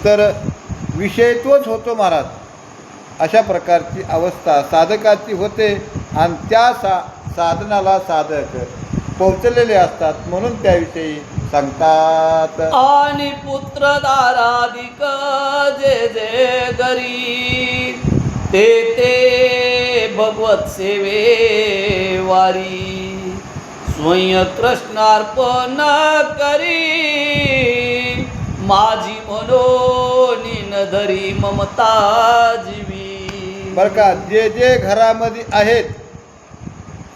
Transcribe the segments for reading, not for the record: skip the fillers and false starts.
तर विषय तोच होतो महाराज. अशा प्रकारची अवस्था साधकाची होते आणि त्या साधनाला साधक पोचलेले असतात म्हणून त्याविषयी सांगतात. आणि पुत्र दाराधिक जे जे गरी ते ते भगवत सेवे वारी स्वयं कृष्णार्पण करी माझी मनोनी न धरी ममता जीवी. बरं का, जे जे घरामध्ये आहेत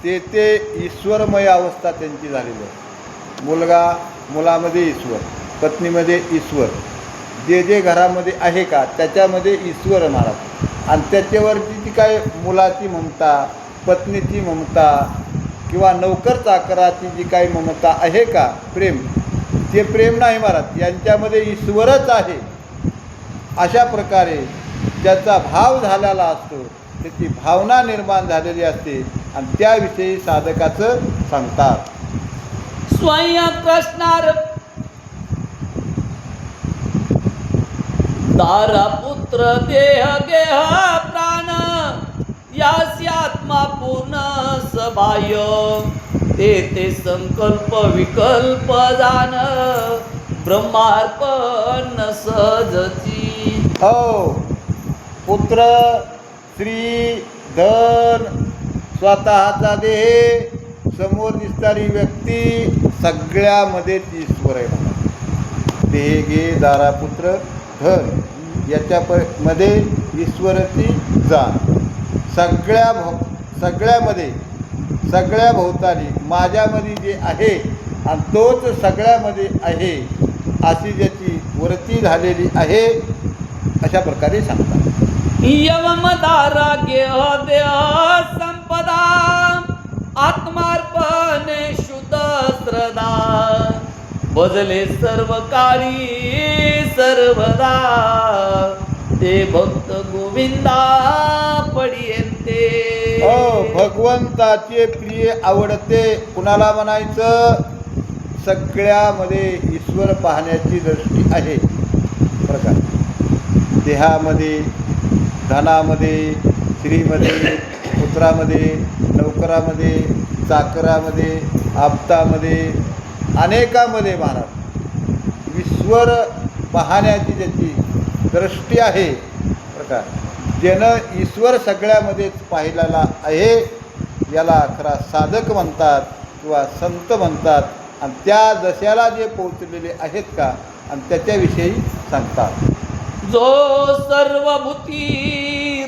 ते ते ईश्वरमय अवस्था त्यांची झालेली आहे. मुलगा मुलामध्ये ईश्वर, पत्नीमध्ये ईश्वर, जे जे घरामध्ये आहे का त्याच्यामध्ये ईश्वर महाराज. आणि त्याच्यावरची जी काय मुलाची ममता, पत्नीची ममता किंवा नौकर चाकराची जी काही ममता आहे का प्रेम, ते प्रेम नाही महाराज, यांच्यामध्ये ईश्वरच आहे. अशा प्रकारे ज्याचा भाव झालेला असतो त्याची भावना निर्माण झालेली असते आणि त्याविषयी साधकाचं सांगतात. स्वयं कृष्णार दारा पुत्र देह गेह प्राण यासी आत्मा पूर्ण सबाह्य ते ते संकल्प विकल्प जाण ब्रह्मार्पण सहजची. हो, पुत्र, स्त्री, धन, स्वतःचा देह, समोर दिसणारी व्यक्ती, सगळ्यामध्येच ईश्वर आहे म्हणा. देह गे दारा पुत्र धन याच्यामध्ये ईश्वराची जाण. सगळ्यामध्ये सगळ्या भोवताली माझ्यामध्ये जे आहे आणि तोच सगळ्यामध्ये आहे अशी ज्याची वृत्ती झालेली आहे अशा प्रकारे सांगतात. यवम दारा गेह देह संपदा आत्मार्पणे शुद्ध श्रद्धा भजले सर्व काळी सर्वदा ते भक्त गोविंदा पडियंते. भगवंताचे प्रिय आवडते कुणाला म्हणायचं? सगळ्यामध्ये ईश्वर पाहण्याची दृष्टी आहे. प्रकार देहामध्ये, धनामध्ये, स्त्रीमध्ये, पुत्रामध्ये, नौकरामध्ये, चाकरामध्ये, आप्तामध्ये, अनेकामध्ये महाराज ईश्वर पाहण्याची ज्याची दृष्टी आहे प्रकार, ज्यानं ईश्वर सगळ्यामध्येच पाहिलेला आहे याला खरा साधक म्हणतात किंवा संत म्हणतात. आणि त्या दशाला जे पोचलेले आहेत का आणि त्याच्याविषयी सांगतात. जो सर्वभूती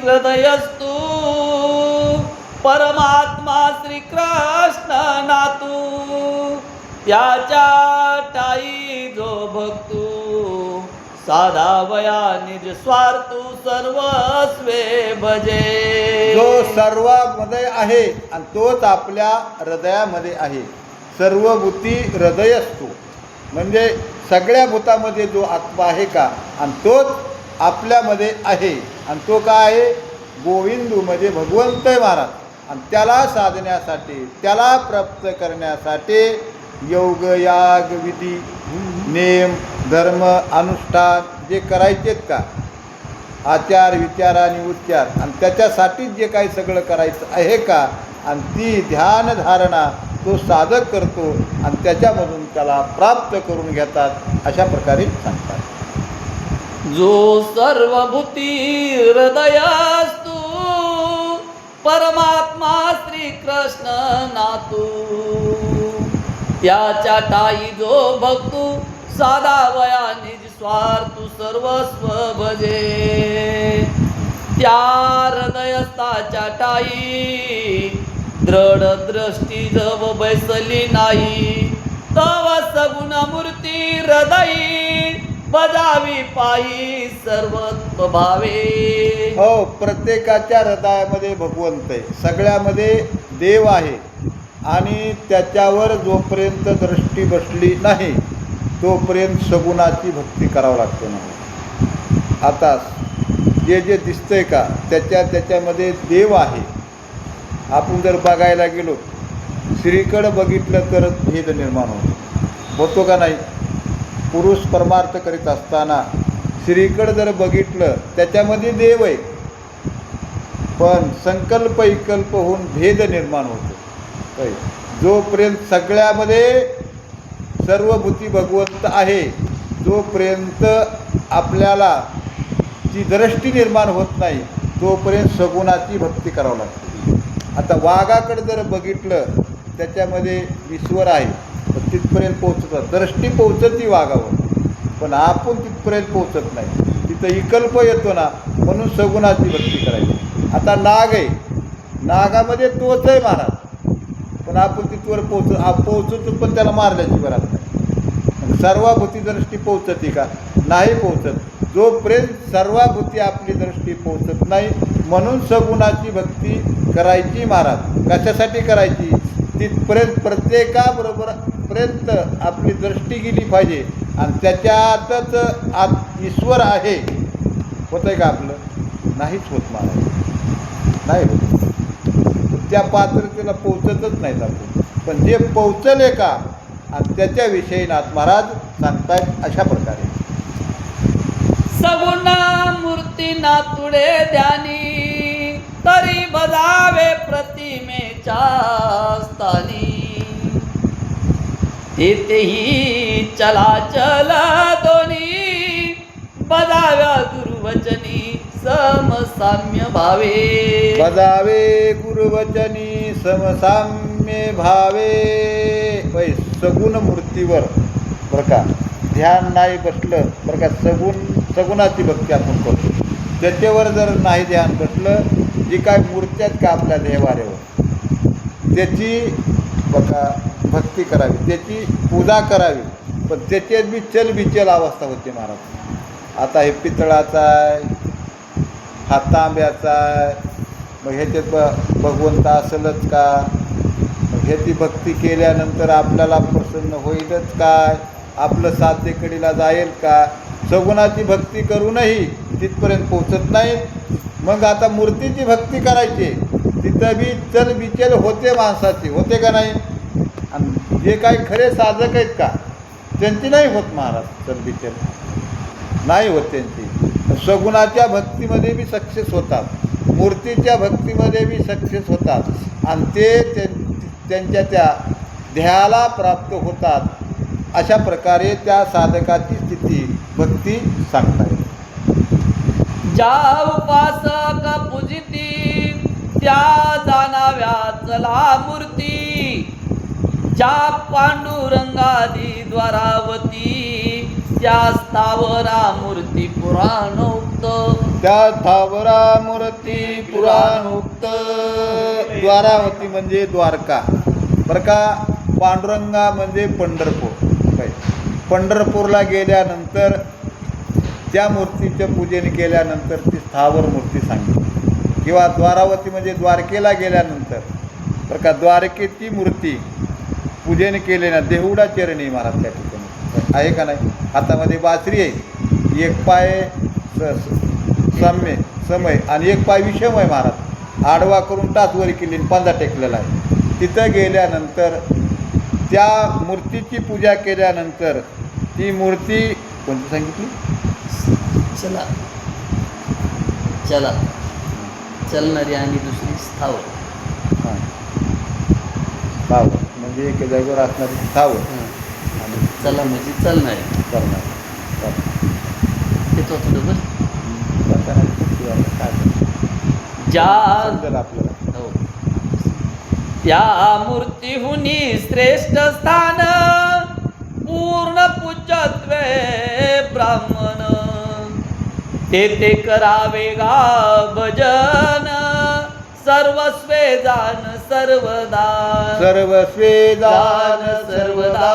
हृदयस्तु परमात्मा श्रीकृष्ण नातू त्याच्या ठाई जो भक्तू साधा वया निज स्वार्थू सर्वस्वे भजे. जो सर्वामध्ये आहे आणि तोच आपल्या हृदयामध्ये आहे. सर्वभूती हृदय असतो म्हणजे सगळ्या भूतामध्ये जो आत्मा आहे का आणि तोच आपल्यामध्ये आहे. आणि तो काय आहे? गोविंदू म्हणजे भगवंत महाराज. आणि त्याला साधण्यासाठी, त्याला प्राप्त करण्यासाठी योग, याग, विधी, नेम, धर्म, अनुष्ठान जे करायचेत का, आचार, विचार आणि उच्चार, आणि त्याच्यासाठीच जे काही सगळं करायचं आहे का, आणि ती ध्यानधारणा तो साधक करतो आणि त्याच्यामधून त्याला प्राप्त करून घेतात अशा प्रकारे सांगतात. जो सर्वभूती हृदयस्तु परमात्मा श्रीकृष्ण नातू त्याच्या ठाई जो भक्तू साधा वया निज स्वार्थू सर्वस्व भजे. त्या हृदयस्थाच्या ठाई दृढ दृष्टी जव बैसली नाही तव सगुण मूर्ती हृदयी बजावी पायी सर्वत्व भावे. हो, प्रत्येकाच्या हृदयामध्ये भगवंत आहे, सगळ्यामध्ये देव आहे. आणि त्याच्यावर जोपर्यंत दृष्टी बसली नाही तोपर्यंत सगुणाची भक्ती करावं लागते ना. आता जे जे दिसतंय का त्याच्यामध्ये देव आहे. आपण जर बघायला गेलो, स्त्रीकडं बघितलं तर भेद निर्माण होतो का नाही? पुरुष परमार्थ करीत असताना श्रीकडे जर बघितलं त्याच्यामध्ये देव आहे, पण संकल्प विकल्प होऊन भेद निर्माण होतो. काय जोपर्यंत सगळ्यामध्ये सर्वभूती भगवंत आहे, जोपर्यंत आपल्याला जी दृष्टी निर्माण होत नाही तोपर्यंत सगुणाची भक्ती करावी लागते. आता वाघाकडे जर बघितलं त्याच्यामध्ये ईश्वर आहे, पण तिथपर्यंत पोचतात, दृष्टी पोचती वाघावर, पण आपण तिथपर्यंत पोचत नाही. तिथं विकल्प येतो ना, म्हणून सगुणाची भक्ती करायची. आता नाग आहे, नागामध्ये तोच आहे महाराज, पण आपण तिथवर पोचतो पण त्याला मारल्याची बराच नाही. सर्वाभूती दृष्टी पोचती का? नाही पोचत. जोपर्यंत सर्वाभूती आपली दृष्टी पोचत नाही, म्हणून सगुणाची भक्ती करायची महाराज. कशासाठी करायची? तिथपर्यंत प्रत्येकाबरोबर पर्यंत आपली दृष्टी गेली पाहिजे आणि त्याच्यातच ईश्वर आहे. होत आहे का आपलं? नाहीच होत महाराज, नाही होत. त्या पात्रतेला पोचतच नाहीत आपण. पण जे पोचले का आणि त्याच्याविषयी नाथ महाराज सांगतायत अशा प्रकारे, सगुण मूर्ती नातुडे ध्यानी, तरी बजावे प्रतिमेच्या स्थानी. तेथेही चलाचल दोन्ही, बजाव्या गुरुवचनी समसाम्य भावे. बजावे गुरुवचनी समसाम्य भावे. सगुण मूर्तीवर बरं का ध्यान नाही बसलं बरं का, सगुणाची भक्ती आपण करतो. त्याच्यावर जर नाही ध्यान बसलं, जी काय मूर्ती आहेत का आपल्या देवाऱ्यावर, त्याची बघा भक्ती करावी, त्याची पूजा करावी, पण त्याच्यात बी चलबिचल अवस्था होते महाराज. आता हे पितळाचा आहे, हा तांब्याचा आहे, मग ह्याच्यात भगवंत असेलच का? मग ह्याची भक्ती केल्यानंतर आपल्याला प्रसन्न होईलच काय? आपलं साध्यकडीला जाईल का? सगुणाची भक्ती करूनही तिथपर्यंत पोचत नाही. मग आता मूर्तीची भक्ती करायची, तिथं बी चलबिचल होते माणसाची, होते का नाही? आणि जे काही खरे साधक आहेत का त्यांची नाही होत महाराज, चलबिचल नाही होत त्यांची. सगुणाच्या भक्तीमध्ये बी सक्सेस होतात, मूर्तीच्या भक्तीमध्ये बी सक्सेस होतात आणि ते त्यांच्या त्या ध्येयाला प्राप्त होतात. अशा प्रकारे त्या साधकाची स्थिती भक्ती सांगता येते. ज्या उपासक पूजिती, त्या जाणाव्या चला मूर्ती. ज्या पांडुरंगादी द्वारावती, त्या स्थावरा मूर्ती पुराणोक्त. त्या स्थावरा मूर्ती पुराणोक्त. द्वारावती म्हणजे द्वारका बरं का. पांडुरंगा म्हणजे पंढरपूर. काय पंढरपूरला गेल्यानंतर त्या मूर्तीचं पूजन केल्यानंतर ती स्थावर मूर्ती सांगितली. किंवा द्वारावती म्हणजे द्वारकेला गेल्यानंतर बरं का, द्वारकेची मूर्ती पूजन केले ना, देहुडा चरणी महाराज त्या ठिकाणी आहे का नाही. हातामध्ये बासरी आहे, एक पाय समय आणि एक पाय विषमय महाराज, आडवा करून टाचवरी केली, पंजा टेकलेला आहे. तिथं गेल्यानंतर त्या मूर्तीची पूजा केल्यानंतर ती मूर्ती कोणती सांगितली? चला चला चलणारी आणि दुसरी स्थावर. हां, स्थावर म्हणजे एक जागेवर असणारी स्थावर आणि चला म्हणजे चलणारी. करणार येतो थोडं काय ज्या आपल्याला हो, त्या मूर्तीहुनी श्रेष्ठ स्थान, पूर्ण पूज्यत्वे ब्राह्मण. तेथे करावे गा भजन, सर्वस्वे जान सर्वदा. सर्वस्वे दान सर्वदा.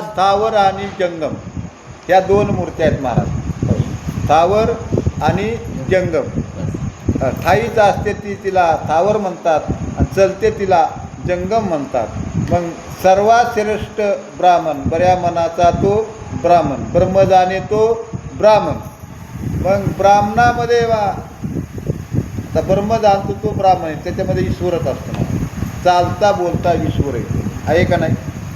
स्थावर आणि जंगम ह्या दोन मूर्त्या आहेत महाराज. स्थावर आणि जंगम. ठाईच असते ती तिला स्थावर म्हणतात आणि चलते तिला जंगम म्हणतात. मग सर्वात श्रेष्ठ ब्राह्मण, बऱ्या मनाचा तो ब्राह्मण, ब्रह्म जाणे तो ब्राह्मण. मग ब्राह्मणामध्ये आता ब्रह्म जाणतो तो ब्राह्मण आहे, त्याच्यामध्ये ईश्वरच असतो ना, चालता बोलता ईश्वर आहे का नाही.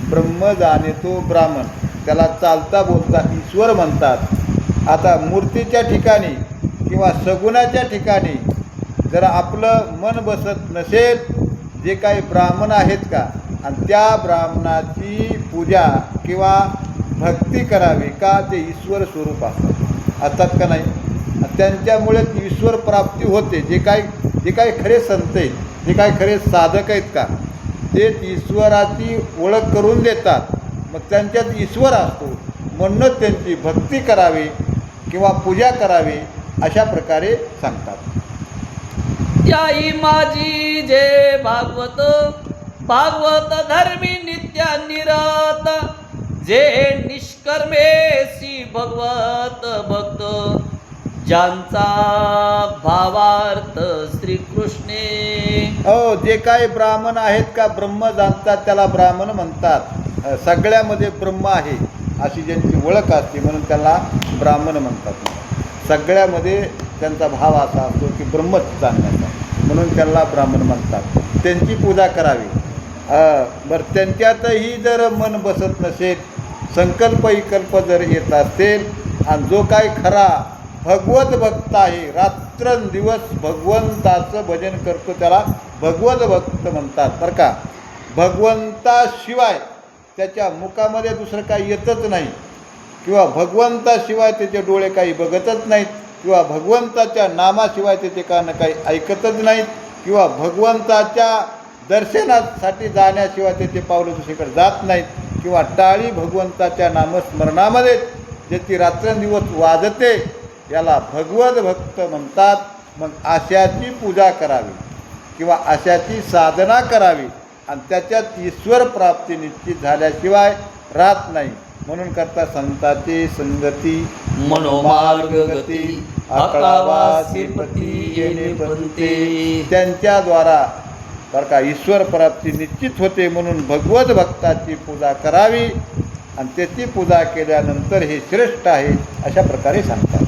ब्रह्म जाणे तो ब्राह्मण, त्याला चालता बोलता ईश्वर म्हणतात. आता मूर्तीच्या ठिकाणी किंवा सगुणाच्या ठिकाणी जर आपलं मन बसत नसेल, जे काही ब्राह्मण आहेत का, आणि त्या ब्राह्मणाची पूजा किंवा भक्ती करावी का, ते ईश्वर स्वरूप असतात का नाही, त्यांच्यामुळे ईश्वर प्राप्ती होते. जे काही खरे संत आहेत, जे काही खरे साधक आहेत का, ते ईश्वराची ओळख करून देतात. मग त्यांच्यात ईश्वर असतो म्हणूनच त्यांची भक्ती करावी किंवा पूजा करावी अशा प्रकारे सांगतात. त्याई माझी जे भागवत भागवत धर्मी नित्य निरत, जे निष्कर्मेसी भगवत भक्त, ज्यांचा भावार्थ श्रीकृष्णे. हो, जे काही ब्राह्मण आहेत का, ब्रह्म जाणतात त्याला ब्राह्मण म्हणतात. सगळ्यामध्ये ब्रह्म आहे अशी ज्यांची ओळख असते म्हणून त्याला ब्राह्मण म्हणतात. सगळ्यामध्ये त्यांचा भाव असा असतो की ब्रह्मच जाणण्याचा, म्हणून त्यांना ब्राह्मण म्हणतात. त्यांची पूजा करावी. बरं, त्यांच्यातही जर मन बसत नसेल, संकल्प विकल्प जर येत असेल, आणि जो काही खरा भगवत भक्त आहे, रात्रंदिवस भगवंताचं भजन करतो, त्याला भगवत भक्त म्हणतात. बरं का, भगवंताशिवाय त्याच्या मुखामध्ये दुसरं काही येतच नाही, किंवा भगवंताशिवाय त्याचे डोळे काही बघतच नाहीत, किंवा भगवंताच्या नामाशिवाय त्याचे कान काही ऐकतच नाहीत, किंवा भगवंताच्या दर्शनासाठी जाण्याशिवाय त्याचे पावलं दुसरीकडे जात नाहीत, किंवा टाळी भगवंताच्या नामस्मरणामध्ये ज्याची रात्रंदिवस वाजते, याला भगवत भक्त म्हणतात. मग अशाची पूजा करावी किंवा अशाची साधना करावी, आणि त्याच्यात ईश्वर प्राप्ती निश्चित झाल्याशिवाय राहत नाही. म्हणून करता संताची संगती मनोमार्ग गती, अकळावा श्रीपती येणे बनते. त्यांच्याद्वारा बरं का ईश्वर प्राप्ती निश्चित होते. म्हणून भगवत भक्ताची पूजा करावी, आणि त्याची पूजा केल्यानंतर हे श्रेष्ठ आहे अशा प्रकारे सांगतात.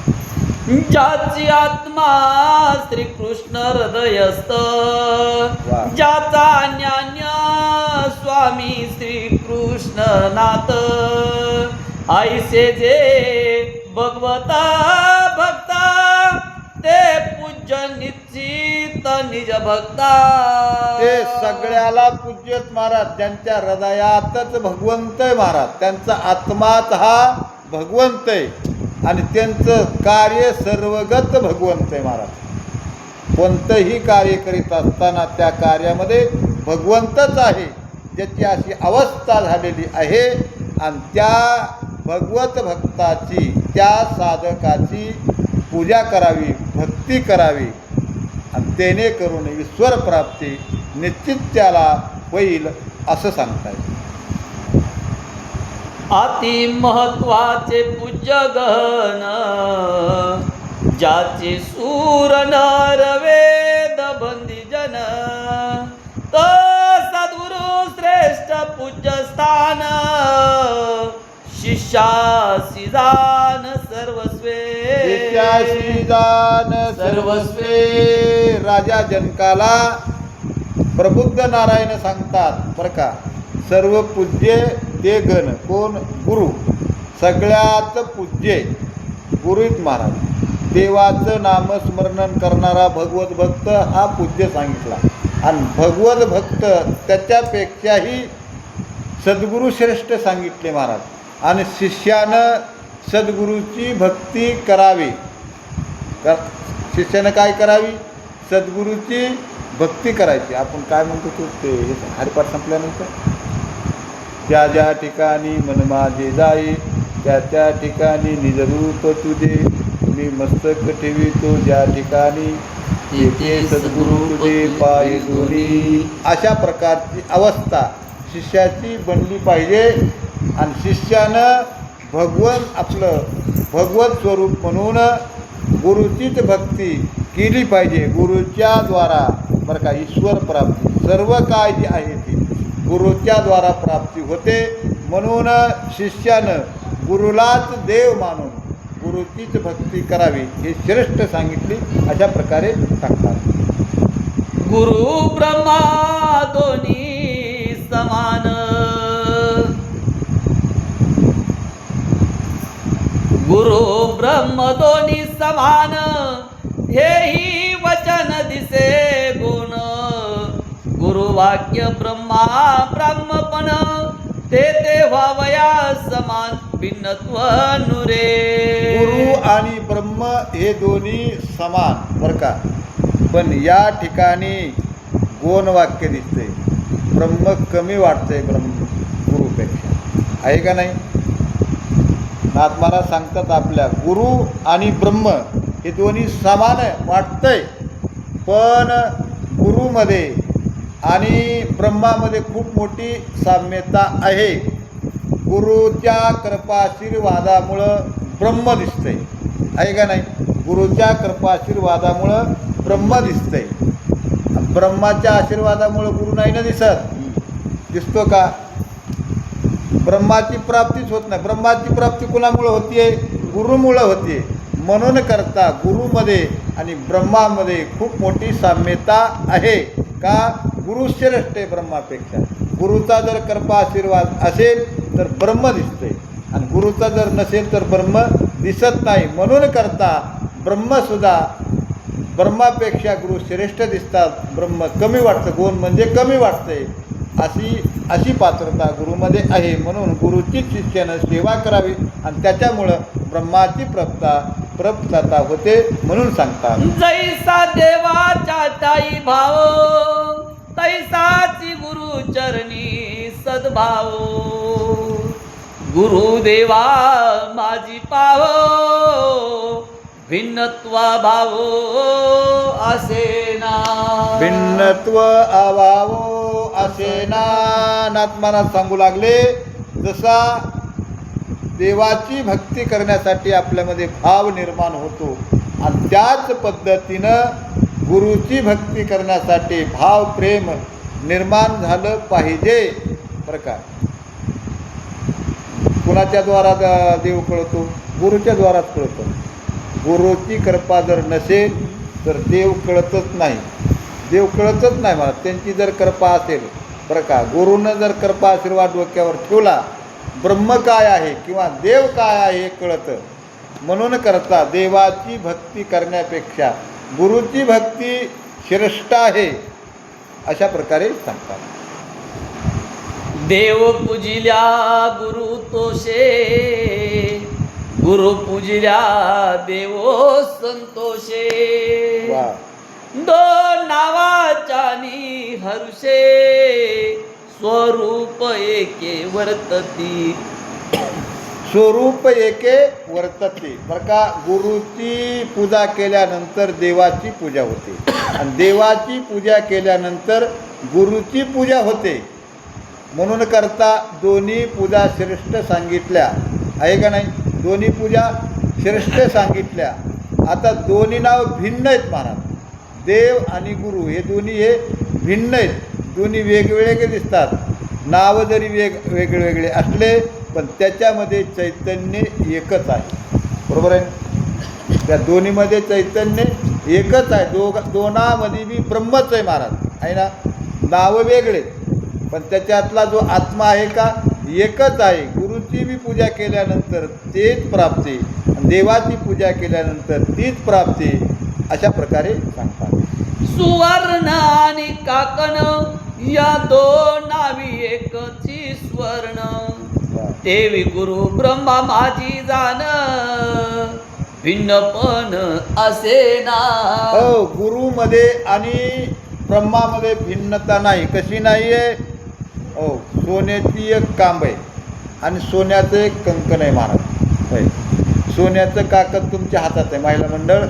ज्याची आत्मा श्रीकृष्ण हृदयस्थ, ज्याचा ज्ञान्य स्वामी श्रीकृष्ण नाथ, ऐसे जे भगवता भक्ता, ते पूज्य निश्चित निज भक्ता. ते सगळ्याला पूज्यत महाराज, ज्यांच्या हृदयातच भगवंत आहे महाराज, त्यांचा आत्माच हा भगवंत आहे, आणि त्यांचं कार्य सर्वगत भगवंत आहे महाराज. कोणतंही कार्य करीत असताना त्या कार्यामध्ये भगवंतच आहे, ज्याची अशी अवस्था झालेली आहे. आणि त्या भगवत भक्ताची, त्या साधकाची पूजा करावी, भक्ती करावी, आणि त्याने करून ईश्वर प्राप्ती निश्चित त्याला होईल असं सांगता येईल. अति महत्वाचे पूज्य गण, ज्याचे सूर नर वेद बंदी जन, तो सद्गुरु श्रेष्ठ पूज्य स्थान, शिष्यासी जान सर्वस्वे. शिष्यासी जान सर्वस्वे. राजा जनकाला प्रबुद्ध नारायण सांगतात बरं का, सर्व पूज्य ते गण. कोण? गुरु. सगळ्यात पूज्य गुरुच महाराज. देवाचं नामस्मरण करणारा भगवत भक्त हा पूज्य सांगितला, आणि भगवत भक्त त्याच्यापेक्षाही सद्गुरु श्रेष्ठ सांगितले महाराज. आणि शिष्यानं सद्गुरूची भक्ती करावी. शिष्यानं काय करावी? सद्गुरूची भक्ती करायची. आपण काय म्हणतो तू ते हरिपाठ संपल्यानंतर, ज्या ज्या ठिकाणी मन माझे जाई, त्या त्या ठिकाणी निजरूप तुझे, मी मस्तक ठेवितो ज्या ठिकाणी, येथे सद्गुरु तुझे पाय दोरी. अशा प्रकारची अवस्था शिष्याची बनली पाहिजे. आणि शिष्यानं आपलं भगवत स्वरूप म्हणून गुरुचीच भक्ती केली पाहिजे. गुरुच्या द्वारा बरं का ईश्वर प्राप्ती सर्व काय जी आहे ती गुरुच्या द्वारा प्राप्ती होते. म्हणून शिष्यानं गुरुलाच देव मानून गुरुचीच भक्ती करावी हे श्रेष्ठ सांगितले. अशा प्रकारे सांगतात. गुरु ब्रह्मा दोन्ही समान, गुरु ब्रह्म दोन्ही समान हेही वचन दिसे गुण गुरुवाक्य ब्रह्मा ब्रह्मपण ते व्हावया समान भिन्नत्व नुरे. गुरु आणि ब्रह्म हे दोन्ही समान बरं का, पण या ठिकाणी गोन वाक्य दिसतंय. ब्रह्म कमी वाटतंय गुरुपेक्षा, आहे का नाही? नाथ महाराज सांगतात आपल्या, गुरु आणि ब्रह्म हे दोन्ही समान वाटतंय, पण गुरुमध्ये आणि ब्रह्मामध्ये खूप मोठी साम्यता आहे. गुरुच्या कृपाशीर्वादामुळं ब्रह्म दिसतंय, आहे का नाही? गुरुच्या कृपाशीर्वादामुळं ब्रह्म दिसतंय. ब्रह्माच्या आशीर्वादामुळं गुरु नाही ना दिसतो का? ब्रह्माची प्राप्तीच होत नाही. ब्रह्माची प्राप्ती कुणामुळं होतीये? गुरुमुळं होतीये. म्हणून करता गुरुमध्ये आणि ब्रह्मामध्ये खूप मोठी साम्यता आहे. का? गुरु श्रेष्ठ आहे ब्रह्मापेक्षा. गुरुचा जर कृपा आशीर्वाद असेल तर ब्रह्म दिसते, आणि गुरुचा जर नसेल तर ब्रह्म दिसत नाही. म्हणून करता ब्रह्मसुद्धा ब्रह्मापेक्षा गुरु श्रेष्ठ दिसतात, ब्रह्म कमी वाटतं. गुण म्हणजे कमी वाटते, अशी पात्रता गुरुमध्ये आहे. म्हणून गुरुची शिष्यानं सेवा करावी आणि त्याच्यामुळं ब्रह्माची प्रप्तता होते म्हणून सांगतात. जैसा देवाच्या ठाई भाव तैसाची गुरु चरणी सद्भाव. गुरुदेवा माझी पाव भिन्नत्वा भाव असेना. भिन्नत्व अभावो असेना. नाथ महाराज सांगू लागले, जसा देवाची भक्ती करण्यासाठी आपल्यामध्ये भाव निर्माण होतो, आणि त्याच पद्धतीनं गुरुची भक्ती करण्यासाठी भाव प्रेम निर्माण झालं पाहिजे बरं का. कुणाच्या द्वारा देव कळतो? गुरुच्या द्वाराच कळतो. गुरुची कृपा जर नसेल तर देव कळतच नाही. देव कळतच नाही मला. त्यांची जर कृपा असेल बरं का, गुरुनं जर कृपा आशीर्वाद डोक्यावर ठेवला, ब्रह्म काय आहे किंवा देव काय आहे हे कळतं. म्हणून करता देवाची भक्ती करण्यापेक्षा गुरुची भक्ती श्रेष्ठ आहे, अशा प्रकारे सांगतात. देव पूजिल्या गुरु तोषे गुरु पूजिल्या देवो संतोषे. वा. दोन नावाच्यानी हरुषे स्वरूप एके वर्तती. स्वरूप एके वर्तते बरं का. गुरुची पूजा केल्यानंतर देवाची पूजा होते, आणि देवाची पूजा केल्यानंतर गुरुची पूजा होते. म्हणून करता दोन्ही पूजा श्रेष्ठ सांगितल्या, आहे का नाही? दोन्ही पूजा श्रेष्ठ सांगितल्या. आता दोन्ही नाव भिन्न आहेत महाराज. देव आणि गुरु हे दोन्ही भिन्न आहेत. दोन्ही वेगवेगळे दिसतात. नाव जरी वेगवेगळे असले पण त्याच्यामध्ये चैतन्य एकच आहे. बरोबर आहे? त्या दोन्हीमध्ये चैतन्य एकच आहे. दोनामध्ये बी ब्रह्मच आहे महाराज, आहे ना? नावं वेगळे पण त्याच्यातला जो आत्मा आहे का एकच आहे. गुरुची बी पूजा केल्यानंतर तेच प्राप्ती, देवाची पूजा केल्यानंतर तीच प्राप्ती, अशा प्रकारे सांगतात. सुवर्ण आणि काकण या दोन नावी एकची स्वर्ण. देवी गुरु ब्रह्मा माझी जाण भिन्नपण असे ना. हो, गुरुमध्ये आणि ब्रह्मामध्ये भिन्नता नाही. कशी नाही आहे? हो, सोन्याची एक कांब आहे आणि सोन्याचं एक कंकण आहे महाराज. होय, सोन्याचं काकद तुमच्या हातात आहे महिला मंडळ,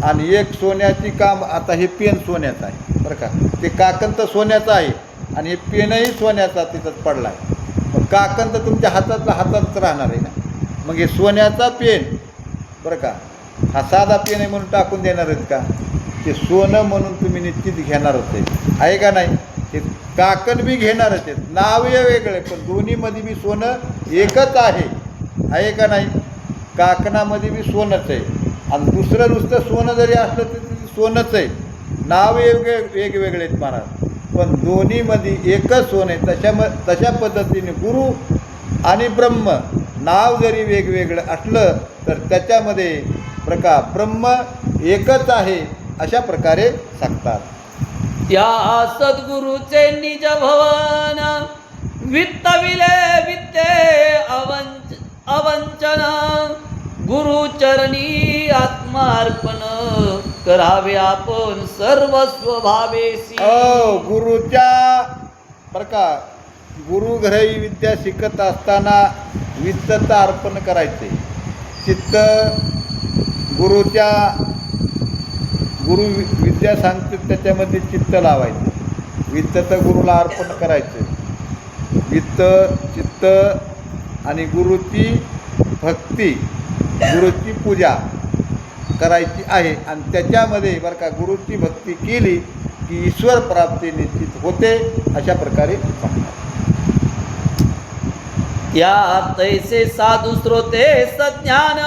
आणि एक सोन्याची कांब. आता हे पेन सोन्याचं आहे बरं का. ते काकण तर सोन्याचं आहे आणि हे पेनही सोन्याचा तिथंच पडला आहे. मग काकण तर तुमच्या हातातच राहणार आहे ना. मग हे सोन्याचा पेन बरं का, हा साधा पेन आहे म्हणून टाकून देणार आहेत का? ते सोनं म्हणून तुम्ही निश्चित घेणारच आहे का नाही? ते काकण बी घेणारच आहेत. नाव वेगळे पण दोन्हीमध्ये बी सोनं एकच आहे का नाही? काकणामध्ये बी सोनंच आहे, आणि दुसरं नुसतं सोनं जरी असलं तर ते सोनंच आहे. नाव वेगवेगळे आहेत महाराज, पण दोन्हीमध्ये एकच सोनं आहे. तशा पद्धतीने गुरु आणि ब्रह्म नाव जरी वेगवेगळं असलं तर तर त्याच्यामध्ये ब्रह्म एकच आहे अशा प्रकारे सांगतात. त्या सद्गुरूचे निज भवन वित्तविले विद्ये अवंचन गुरुचरणी आत्मार्पण करावे आपण सर्वस्व भावेसी. गुरुच्या गुरु घरी विद्या शिकत असताना वित्तता अर्पण करायचे. चित्त गुरुच्या गुरु विद्या सांगते त्याच्यामध्ये चित्त लावायचे. वित्त तर गुरुला अर्पण करायचे. वित्त चित्त आणि गुरुची भक्ती गुरुची पूजा करायची आहे. आणि त्याच्यामध्ये गुरुची भक्ती केली की ईश्वर प्राप्ती निश्चित होते अशा प्रकारे सांगतात. या तैसे साधू श्रोते सज्ञान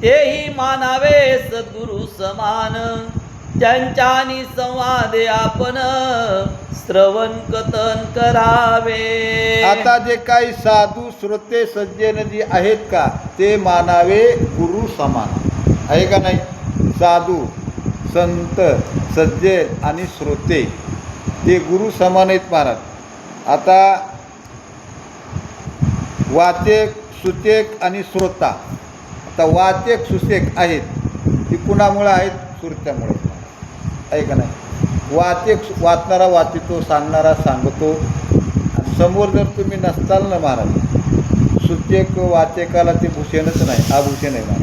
तेही मानावे सद्गुरु समान. त्यांच्यानी संवादे आपण श्रवण कथन करावे. आता जे काही साधू श्रोते सज्जन जी आहेत का ते मानावे गुरु समान आहे का नाही. साधू संत सज्जन आणि श्रोते ते गुरु समान आहेत महाराज. आता वाचक सुचक आणि श्रोता. आता वाचक सुचक आहेत ती कुणामुळे आहेत. श्रोत्यामुळे आहे का नाही. वाचक वाचणारा वाचितो सांगणारा सांगतो. आणि समोर जर तुम्ही नसताल ना महाराज सुचक वाचकाला ते भूषणच नाही. आभूषण आहे महाराज.